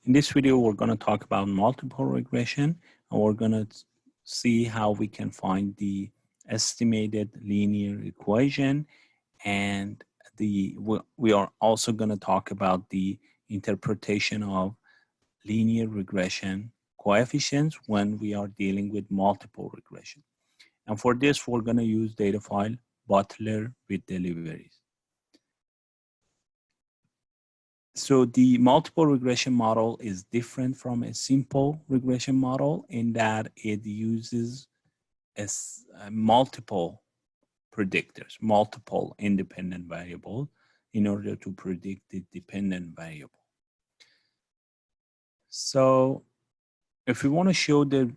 In this video, we're going to talk about multiple regression, and we're going to see how we can find the estimated linear equation, and we are also going to talk about the interpretation of linear regression coefficients when we are dealing with multiple regression. And for this, we're going to use data file Butler with deliveries. So the multiple regression model is different from a simple regression model in that it uses multiple predictors, multiple independent variables in order to predict the dependent variable. So if we want to show the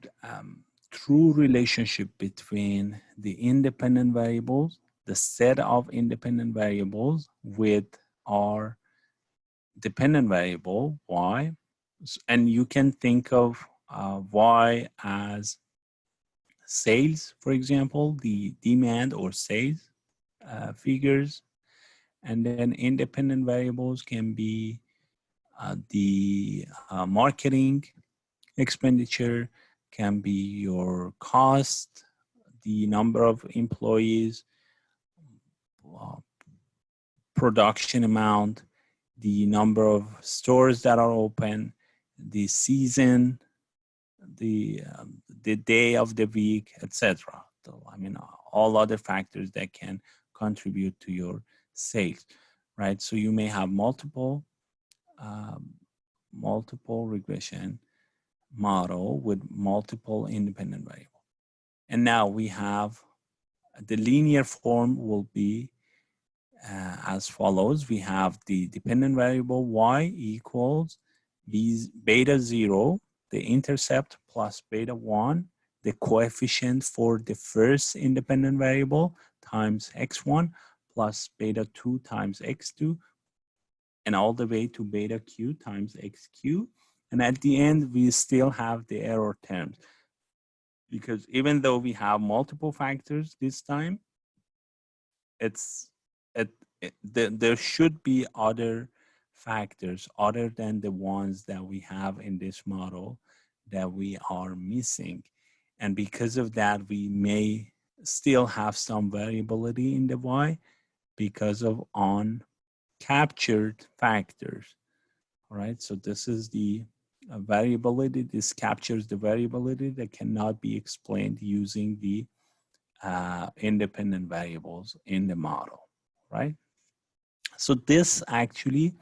true relationship between the independent variables, the set of independent variables with our dependent variable y, and you can think of y as sales, for example, the demand or sales figures, and then independent variables can be the marketing expenditure, can be your cost, the number of employees, production amount, the number of stores that are open, the season, the day of the week, etc. So, I mean, all other factors that can contribute to your sales, right? So you may have multiple regression model with multiple independent variables. And now we have the linear form will be as follows. We have the dependent variable y equals beta 0, the intercept plus beta 1, the coefficient for the first independent variable times x1 plus beta 2 times x2, and all the way to beta q times xq. And at the end, we still have the error terms, because even though we have multiple factors this time, there should be other factors other than the ones that we have in this model that we are missing. And because of that, we may still have some variability in the y because of uncaptured factors. All right, so this is the variability. This captures the variability that cannot be explained using the independent variables in the model, right? So this actually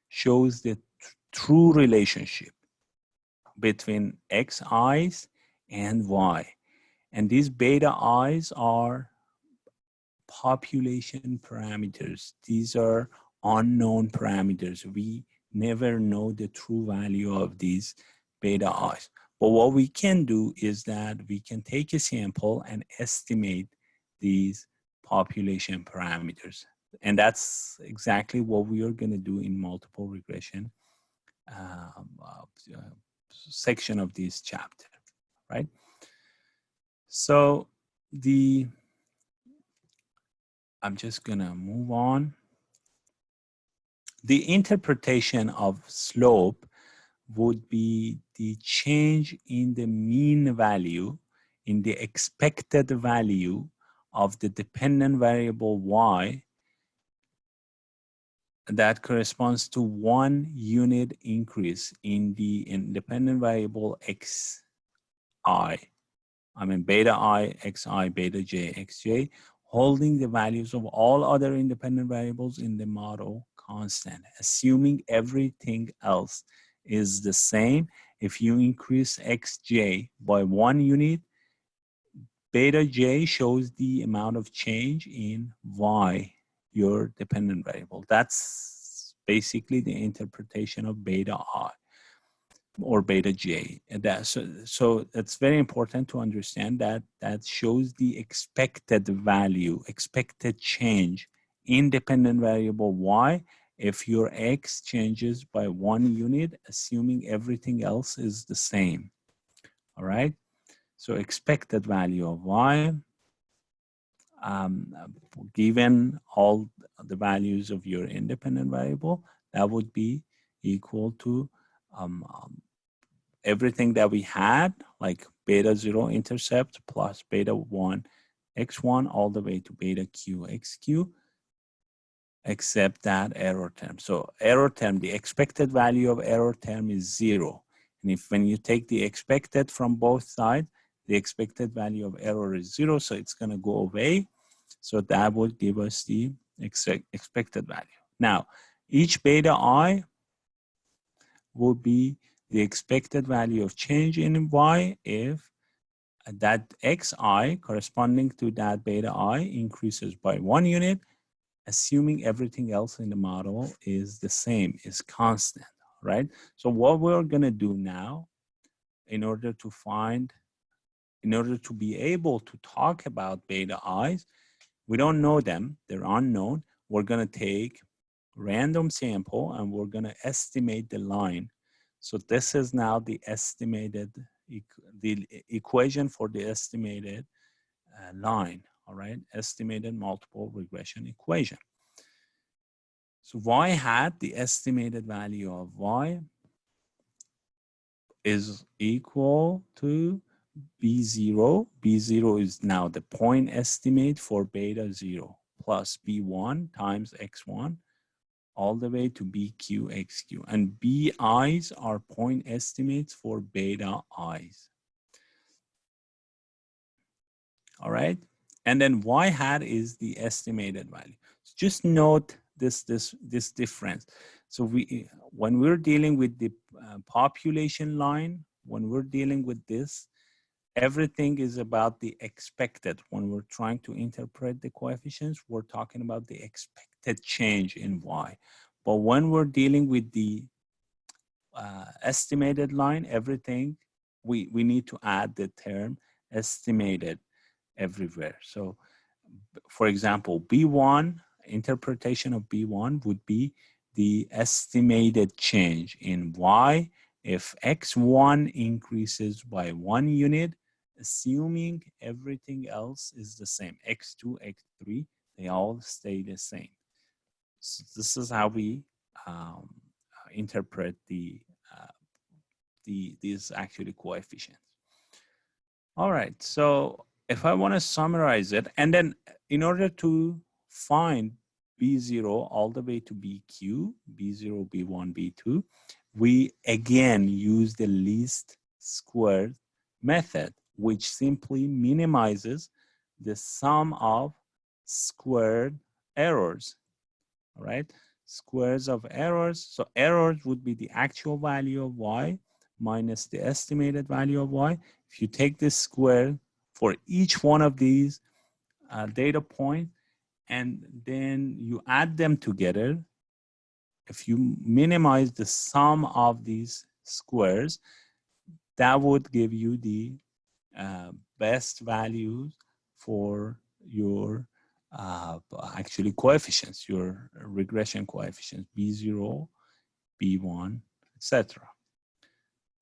shows the true relationship between xi's and y. And these beta i's are population parameters. These are unknown parameters. We never know the true value of these beta i's. But what we can do is that we can take a sample and estimate these population parameters. And that's exactly what we are going to do in multiple regression section of this chapter, right? So I'm just going to move on. The interpretation of slope would be the change in the mean value, in the expected value of the dependent variable y that corresponds to 1 unit increase in the independent variable xi. I mean beta I, xi, beta j, xj, holding the values of all other independent variables in the model constant, assuming everything else is the same. If you increase xj by 1 unit, beta j shows the amount of change in y, your dependent variable. That's basically the interpretation of beta I or beta j. And so it's very important to understand that that shows the expected value, expected change in dependent variable y if your x changes by 1 unit, assuming everything else is the same. All right. So expected value of y, given all the values of your independent variable, that would be equal to um, um, everything that we had, like beta 0 intercept plus beta 1 x1 all the way to beta q xq, except that error term. So error term, the expected value of error term is 0. And if when you take the expected from both sides, the expected value of error is 0, so it's going to go away. So that would give us the expected value. Now, each beta I would be the expected value of change in y if that xi corresponding to that beta I increases by 1 unit, assuming everything else in the model is the same, is constant, right? So what we're going to do now in order to be able to talk about beta i's, we don't know them, they're unknown. We're going to take random sample and we're going to estimate the line. So this is now the estimated, the equation for the estimated line, all right? Estimated multiple regression equation. So y hat, the estimated value of y, is equal to B0. B0 is now the point estimate for beta 0 plus B1 times X1 all the way to BQ, XQ. And BI's are point estimates for beta I's. All right. And then Y hat is the estimated value. So just note this difference. So when we're dealing with the population line, when we're dealing with this, everything is about the expected. When we're trying to interpret the coefficients, we're talking about the expected change in Y. But when we're dealing with the estimated line, everything, we need to add the term estimated everywhere. So for example, B1, interpretation of B1 would be the estimated change in Y if X1 increases by 1 unit, assuming everything else is the same, X2, X3, they all stay the same. So this is how we interpret these actually coefficients. All right, so if I want to summarize it, and then in order to find B0 all the way to BQ, B0, B1, B2, we again use the least squared method, which simply minimizes the sum of squared errors, all right? Squares of errors. So errors would be the actual value of Y minus the estimated value of Y. If you take this square for each one of these data points, and then you add them together, if you minimize the sum of these squares, that would give you the best values for your actually coefficients, your regression coefficients, B0, B1, etc.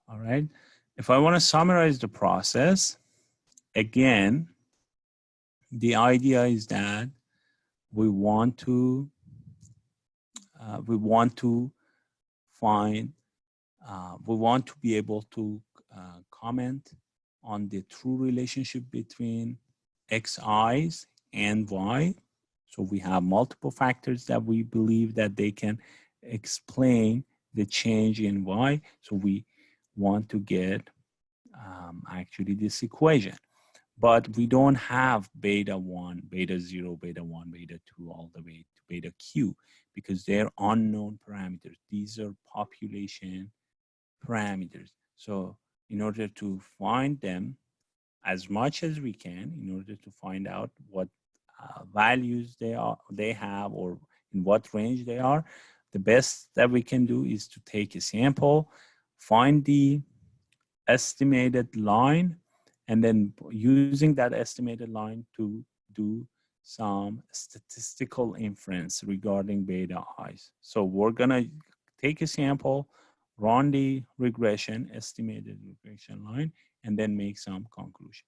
All right. If I want to summarize the process, again, the idea is that we want to find, we want to be able to comment on the true relationship between xi's and y. So we have multiple factors that we believe that they can explain the change in y. So we want to get actually this equation. But we don't have beta 1, beta 0, beta 1, beta 2, all the way to beta q, because they're unknown parameters. These are population parameters. So in order to find them as much as we can, in order to find out what values they have or in what range they are, the best that we can do is to take a sample, find the estimated line, and then using that estimated line to do some statistical inference regarding beta i's. So we're gonna take a sample, run the regression, estimated regression line, and then make some conclusion.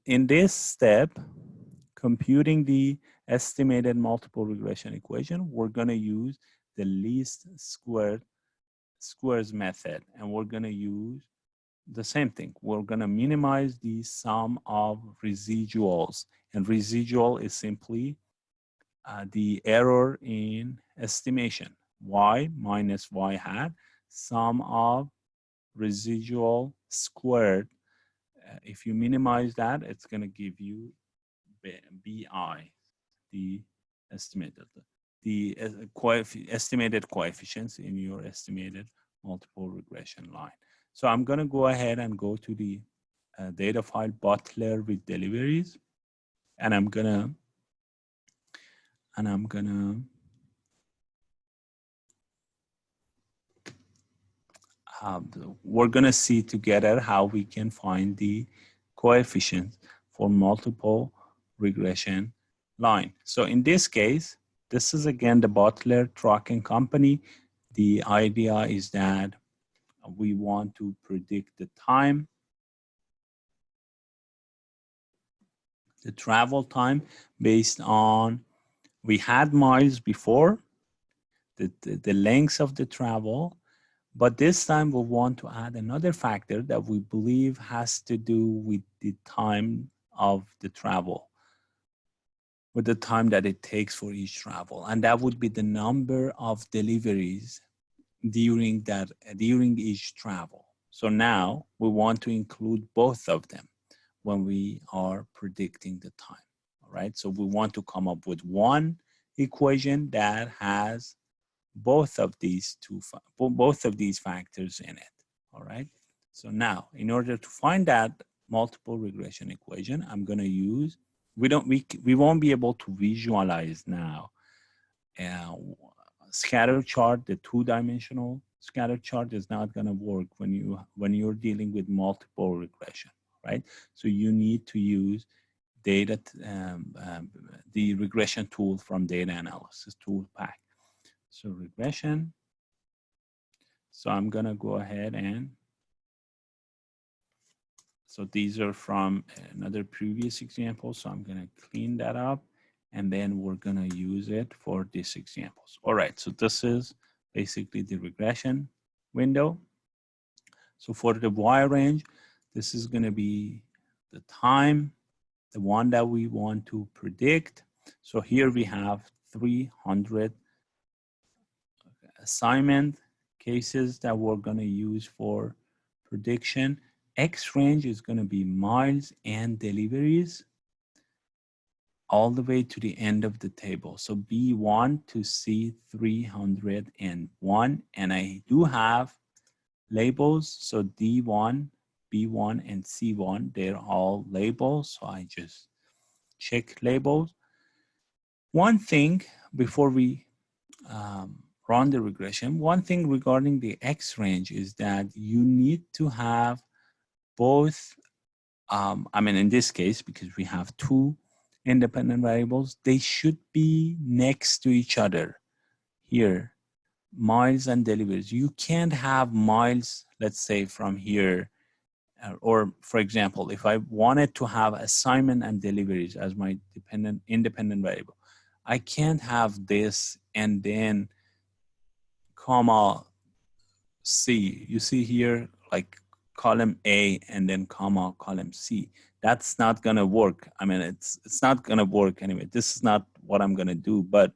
In this step, computing the estimated multiple regression equation, we're gonna use the least squared squares method, and we're going to use the same thing. We're going to minimize the sum of residuals, and residual is simply the error in estimation. Y minus y hat, sum of residual squared. If you minimize that, it's going to give you BI, the estimated, the estimated coefficients in your estimated multiple regression line. So I'm going to go ahead and go to the data file Butler with deliveries, and I'm gonna we're gonna see together how we can find the coefficients for multiple regression line. So in this case, this is again the Butler Trucking Company. The idea is that we want to predict the time, the travel time based on, we had miles before, the length of the travel, but this time we want to add another factor that we believe has to do with the time of the travel, with the time that it takes for each travel. And that would be the number of deliveries during each travel. So now we want to include both of them when we are predicting the time. All right. So we want to come up with one equation that has both of these factors in it. All right. So now, in order to find that multiple regression equation, I'm going to use, we won't be able to visualize now scatter chart. The two-dimensional scatter chart is not going to work when you're dealing with multiple regression, right? So you need to use the regression tool from data analysis tool pack. So regression. So I'm going to go ahead and, so these are from another previous example. So I'm going to clean that up, and then we're going to use it for these examples. All right. So this is basically the regression window. So for the Y range, this is going to be the time, the one that we want to predict. So here we have 300 assignment cases that we're going to use for prediction. X range is going to be miles and deliveries all the way to the end of the table. So B1 to C301, and I do have labels. So D1, B1, and C1, they're all labels. So I just check labels. One thing before we run the regression, one thing regarding the X range is that you need to have both, I mean, in this case, because we have two independent variables, they should be next to each other. Here, miles and deliveries. You can't have miles, let's say from here, or for example, if I wanted to have assignment and deliveries as my independent variable, I can't have this and then comma C. You see here, like column A and then comma column C. That's not gonna work. I mean, it's not gonna work anyway. This is not what I'm gonna do, but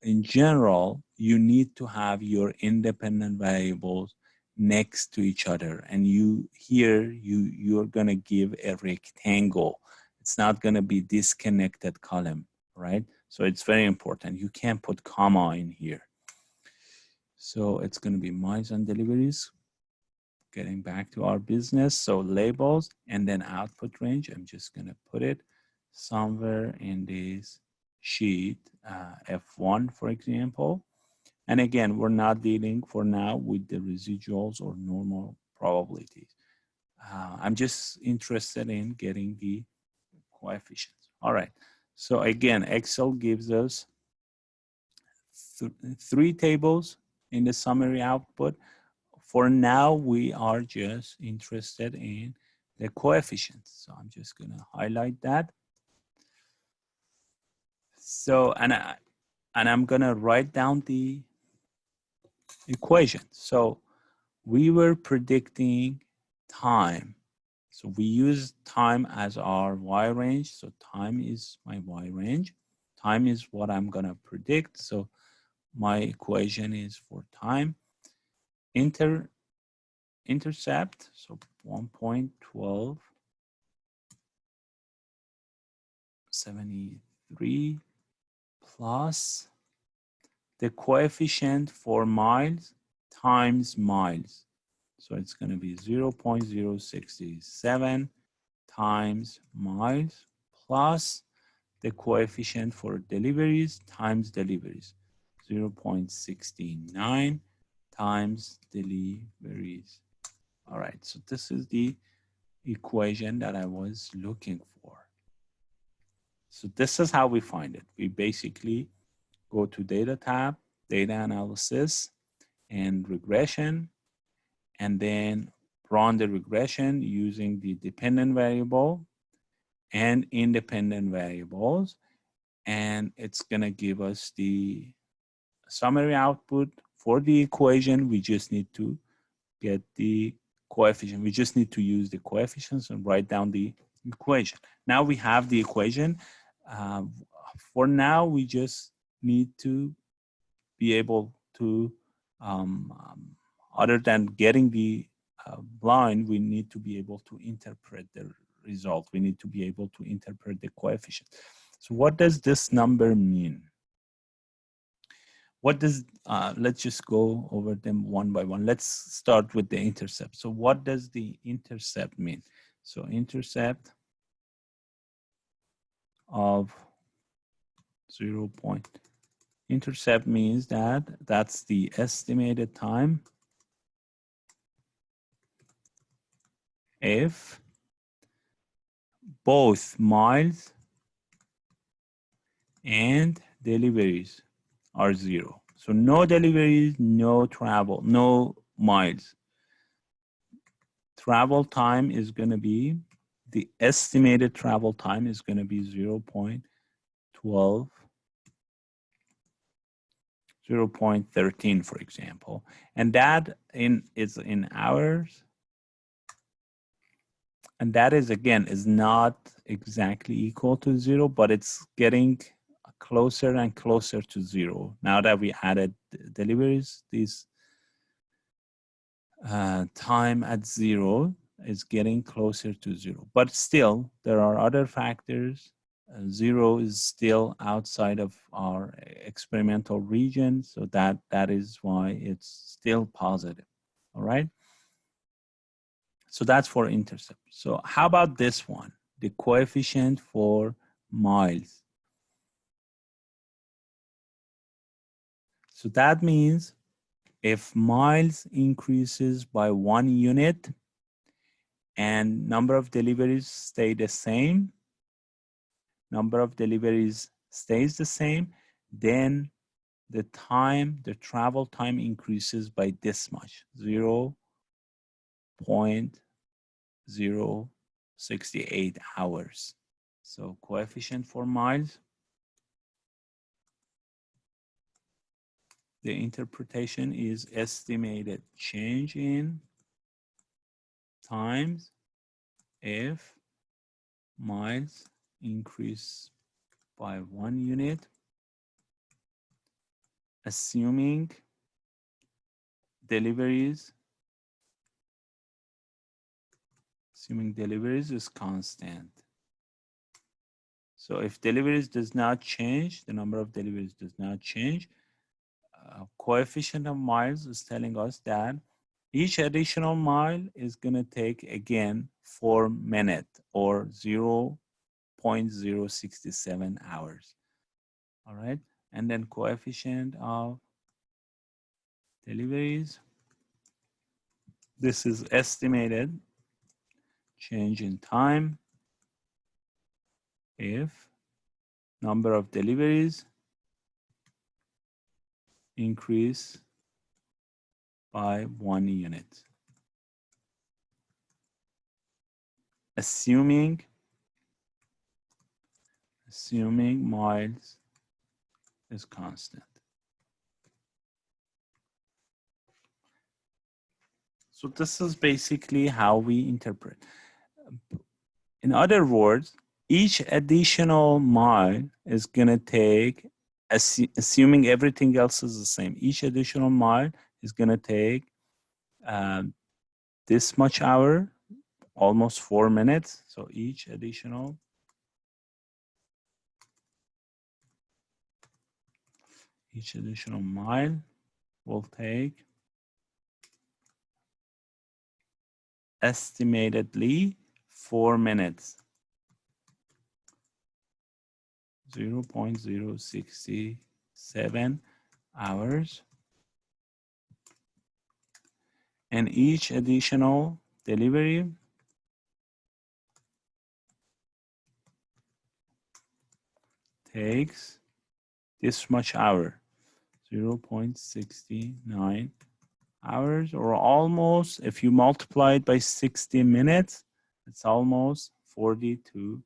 in general, you need to have your independent variables next to each other. And you're gonna give a rectangle. It's not gonna be disconnected column, right? So it's very important. You can't put comma in here. So it's going to be miles and deliveries. Getting back to our business. So labels and then output range. I'm just going to put it somewhere in this sheet, F1, for example. And again, we're not dealing for now with the residuals or normal probabilities. I'm just interested in getting the coefficients. All right. So again, Excel gives us three tables in the summary output. For now, we are just interested in the coefficients. So I'm just going to highlight that. So, and I'm going to write down the equation. So we were predicting time. So we use time as our y range. So time is my y range. Time is what I'm going to predict. So my equation is for time. Intercept, so 1.1273 plus the coefficient for miles times miles. So it's going to be 0.067 times miles plus the coefficient for deliveries times deliveries, 0.69 times deliveries. All right, so this is the equation that I was looking for. So this is how we find it. We basically go to data tab, data analysis, and regression, and then run the regression using the dependent variable and independent variables. And it's gonna give us the summary output for the equation. We just need to get the coefficient. We just need to use the coefficients and write down the equation. Now we have the equation. For now, we just need to be able to, other than getting the line, we need to be able to interpret the result. We need to be able to interpret the coefficient. So what does this number mean? What does, let's just go over them one by one. Let's start with the intercept. So what does the intercept mean? So intercept of 0. Intercept means that that's the estimated time if both miles and deliveries are 0. So no deliveries, no travel, no miles. Travel time is going to be, the estimated travel time is going to be 0.13, for example. And that is in hours. And that is, again, is not exactly equal to 0, but it's getting closer and closer to 0. Now that we added deliveries, this time at 0 is getting closer to 0. But still, there are other factors. 0 is still outside of our experimental region, so that is why it's still positive. All right? So that's for intercept. So how about this one? The coefficient for miles. So that means if miles increases by 1 unit and number of deliveries stay the same, number of deliveries stays the same, then the time, the travel time increases by this much, 0.068 hours. So coefficient for miles, the interpretation is estimated change in times if miles increase by 1 unit, assuming deliveries is constant. So if deliveries does not change, the number of deliveries does not change, coefficient of miles is telling us that each additional mile is going to take, again, 4 minutes or 0.067 hours. All right. And then coefficient of deliveries. This is estimated change in time if number of deliveries increase by 1 unit. Assuming miles is constant. So this is basically how we interpret. In other words, each additional mile is going to take, assuming everything else is the same, each additional mile is going to take um, this much hour, almost 4 minutes. So each additional mile will take estimatedly 4 minutes. 0.067 hours. And each additional delivery takes this much hour, 0.69 hours, or almost, if you multiply it by 60 minutes, it's almost 42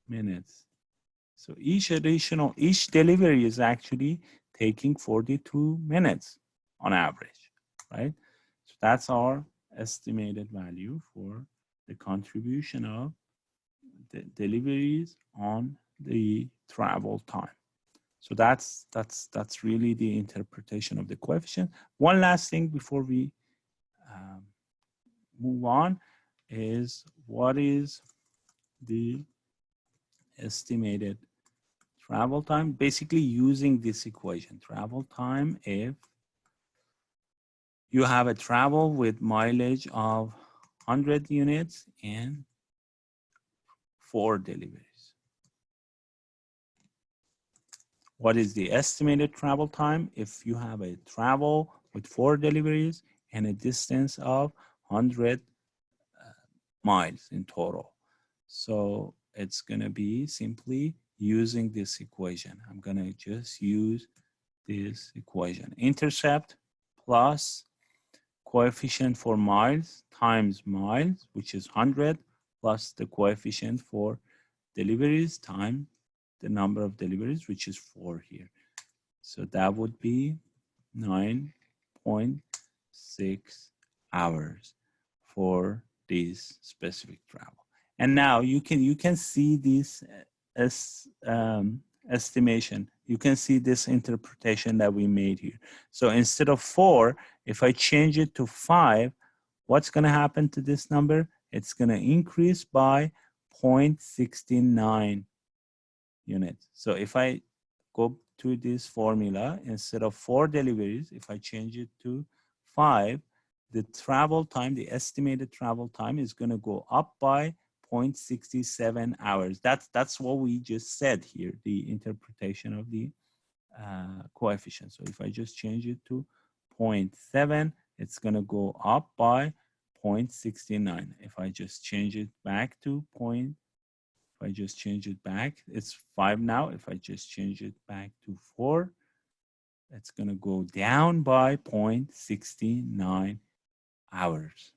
minutes. So each delivery is actually taking 42 minutes on average, right? So that's our estimated value for the contribution of the deliveries on the travel time. So that's really the interpretation of the coefficient. One last thing before we move on is, what is the estimated travel time? Basically using this equation, travel time, if you have a travel with mileage of 100 units and 4 deliveries. What is the estimated travel time if you have a travel with 4 deliveries and a distance of 100 miles in total? So it's going to be simply using this equation. I'm going to just use this equation. Intercept plus coefficient for miles times miles, which is 100, plus the coefficient for deliveries times the number of deliveries, which is 4 here. So that would be 9.6 hours for this specific travel. And now you can see this estimation. You can see this interpretation that we made here. So instead of 4, if I change it to 5, what's going to happen to this number? It's going to increase by 0.69 units. So if I go to this formula, instead of 4 deliveries, if I change it to 5, the travel time, the estimated travel time is going to go up by 0.67 hours. That's what we just said here, the interpretation of the coefficient. So if I just change it to 0.7, it's going to go up by 0.69. If I just change it back to if I just change it back, it's 5 now. If I just change it back to 4, it's going to go down by 0.69 hours.